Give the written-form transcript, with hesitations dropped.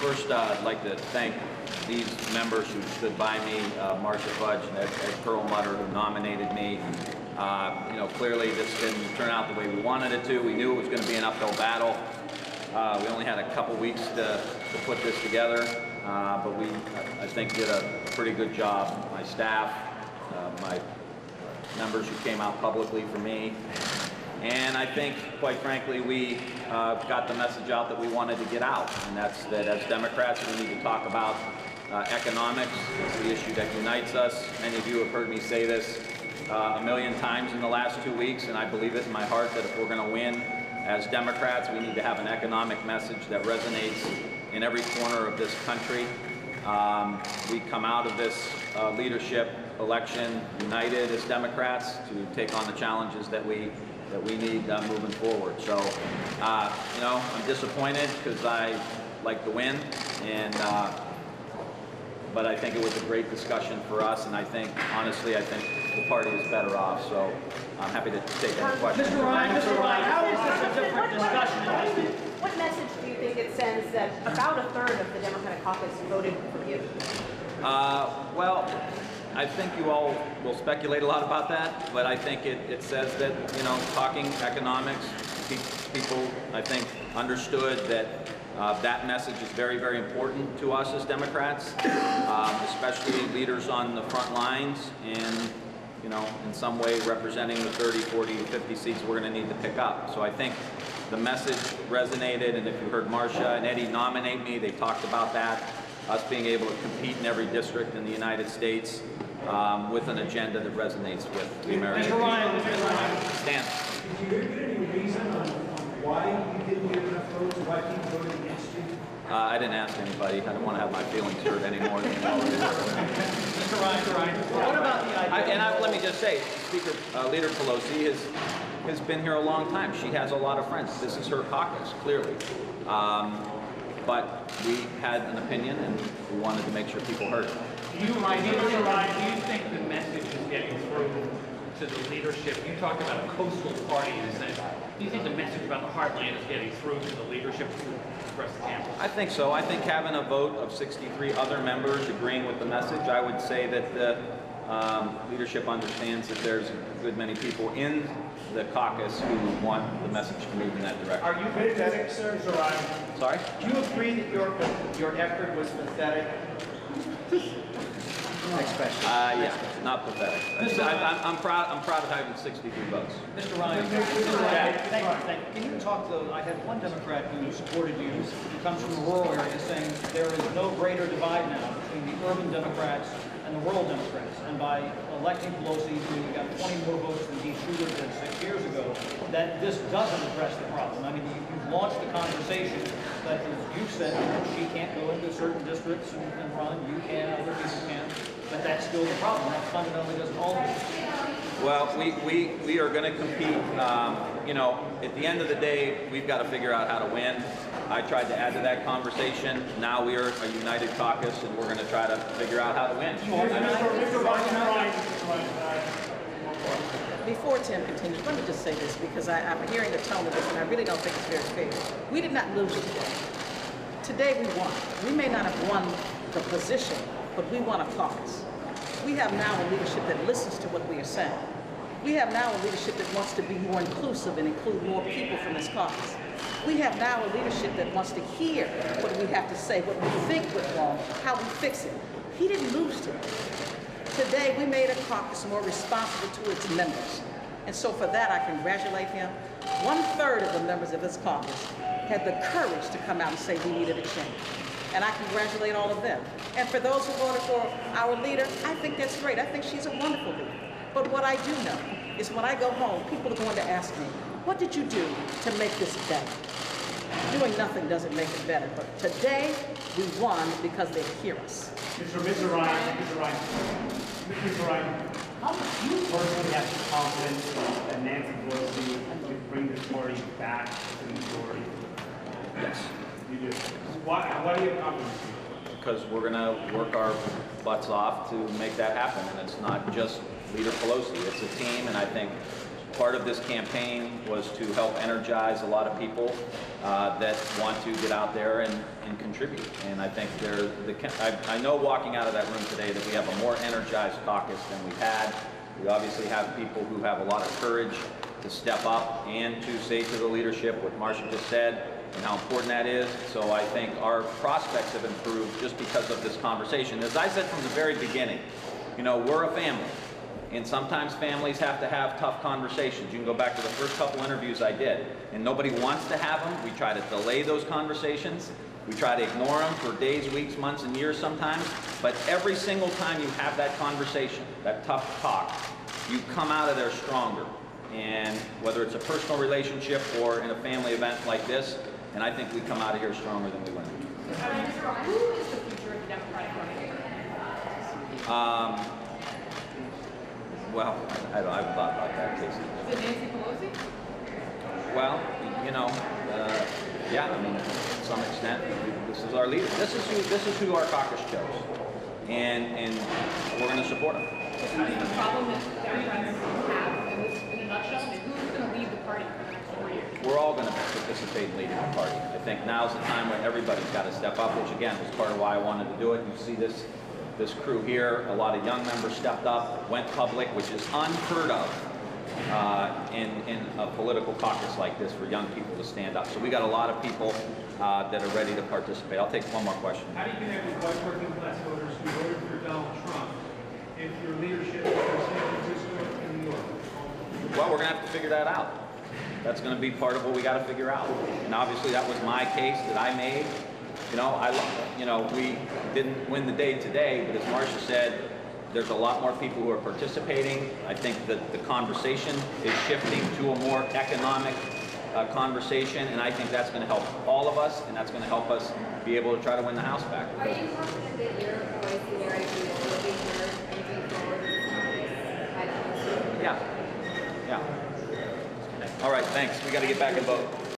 First, I'd like to thank these members who stood by me, Marcia Fudge and Ed Perlmutter, who nominated me. Clearly this didn't turn out the way we wanted it to. We knew it was going to be an uphill battle. We only had a couple weeks to put this together, but we, I think, did a pretty good job. My staff, my members who came out publicly for me. And I think, quite frankly, we got the message out that we wanted to get out, and that's that as Democrats we need to talk about economics. It's the issue that unites us. Many of you have heard me say this a million times in the last 2 weeks, and I believe it in my heart that if we're going to win as Democrats, we need to have an economic message that resonates in every corner of this country. We come out of this leadership election united as Democrats to take on the challenges that we need moving forward. So, I'm disappointed because I like to win, and but I think it was a great discussion for us, and I think, honestly, I think the party is better off. So I'm happy to take any questions. Mr. Ryan, how is this a different discussion? What message do you think it sends that about a third of the Democratic caucus voted for you? Well, I think you all will speculate a lot about that, but I think it says that, talking economics, people, I think, understood that that message is very, very important to us as Democrats, especially leaders on the front lines and, in some way representing the 30, 40, 50 seats we're going to need to pick up. So I think the message resonated, and if you heard Marcia and Eddie nominate me, they talked about that, us being able to compete in every district in the United States with an agenda that resonates with the American people. Mr. Ryan. Stan. Did you give any reason on why you didn't get enough votes, why people voted against you? I didn't ask anybody. I don't want to have my feelings hurt any more than they already were. Mr. Ryan, what about the idea? Let me just say, Speaker, Leader Pelosi has been here a long time. She has a lot of friends. This is her caucus, clearly. But we had an opinion, and we wanted to make sure people heard it. Mr. Ryan, do you think the message is getting through to the leadership? You talked about a coastal party in a sense. Do you think the message about the heartland is getting through to the leadership across the campus? I think so. I think having a vote of 63 other members agreeing with the message, I would say that the leadership understands that there's a good many people in the caucus who want the message to move in that direction. Are you pathetic, sir? Mr. Ryan? Sorry? Do you agree that your effort was pathetic? Next question. Yeah, not pathetic. I'm proud of having 63 votes. Mr. Ryan, thank you. Can you talk to, I had one Democrat who supported you, who comes from a rural area, saying there is no greater divide now between the urban Democrats and the rural Democrats. And by electing Pelosi, who got 20 more votes than he should have did 6 years ago, that this doesn't address the problem. I mean, you've launched the conversation, but as you've said, she can't go into certain districts and run, you can, other people can. But that's still the problem. That fundamentally doesn't alter it. Well, we are going to compete. At the end of the day, we've got to figure out how to win. I tried to add to that conversation. Now we are a united caucus, and we're going to try to figure out how to win. Before Tim continues, let me just say this, because I'm hearing the tone of this, and I really don't think it's very fair. We did not lose today. Today we won. We may not have won the position, but we won a caucus. We have now a leadership that listens to what we are saying. We have now a leadership that wants to be more inclusive and include more people from this caucus. We have now a leadership that wants to hear what we have to say, what we think went wrong, how we fix it. He didn't lose today. Today we made a caucus more responsible to its members. And so for that I congratulate him. 1/3 of the members of this caucus had the courage to come out and say we needed a change. And I congratulate all of them. And for those who voted for our leader, I think that's great. I think she's a wonderful leader. But what I do know is when I go home, people are going to ask me, what did you do to make this better? Doing nothing doesn't make it better. But today, we won because they hear us. Mr. Ryan, how much do you personally have the confidence that Nancy Pelosi could bring this party back to the majority? Yes. You do. Why do you have confidence? Because we're going to work our butts off to make that happen. And it's not just Leader Pelosi. It's a team, and I think part of this campaign was to help energize a lot of people that want to get out there and contribute. And I think I know walking out of that room today that we have a more energized caucus than we've had. We obviously have people who have a lot of courage to step up and to say to the leadership what Marcia just said and how important that is. So I think our prospects have improved just because of this conversation. As I said from the very beginning, you know, we're a family. And sometimes families have to have tough conversations. You can go back to the first couple interviews I did, and nobody wants to have them. We try to delay those conversations. We try to ignore them for days, weeks, months, and years sometimes. But every single time you have that conversation, that tough talk, you come out of there stronger. And whether it's a personal relationship or in a family event like this, and I think we come out of here stronger than we went in. Who is the future of the Democratic Party? Well, I haven't thought about that, Casey. Is it Nancy Pelosi? Well, you know, yeah, I mean, to some extent, this is our leader. This is who our caucus chose, and we're going to support him. What is the problem that Democrats have in a nutshell? I mean, who's going to lead the party for the next 4 years? We're all going to participate in leading the party. I think now's the time when everybody's got to step up, which again was part of why I wanted to do it. You see this crew here, a lot of young members stepped up, went public, which is unheard of in a political caucus like this for young people to stand up. So we got a lot of people that are ready to participate. I'll take one more question. How do you connect with white working class voters who voted for Donald Trump if your leadership is in San Francisco and New York? Well, we're going to have to figure that out. That's going to be part of what we got to figure out. And obviously that was my case that I made. You know, we didn't win the day today, but as Marcia said, there's a lot more people who are participating. I think that the conversation is shifting to a more economic conversation, and I think that's going to help all of us, and that's going to help us be able to try to win the House back. Are you confident that your voice and your ideas will be heard and moving forward in this caucus? Yeah. All right, thanks. We got to get back and vote.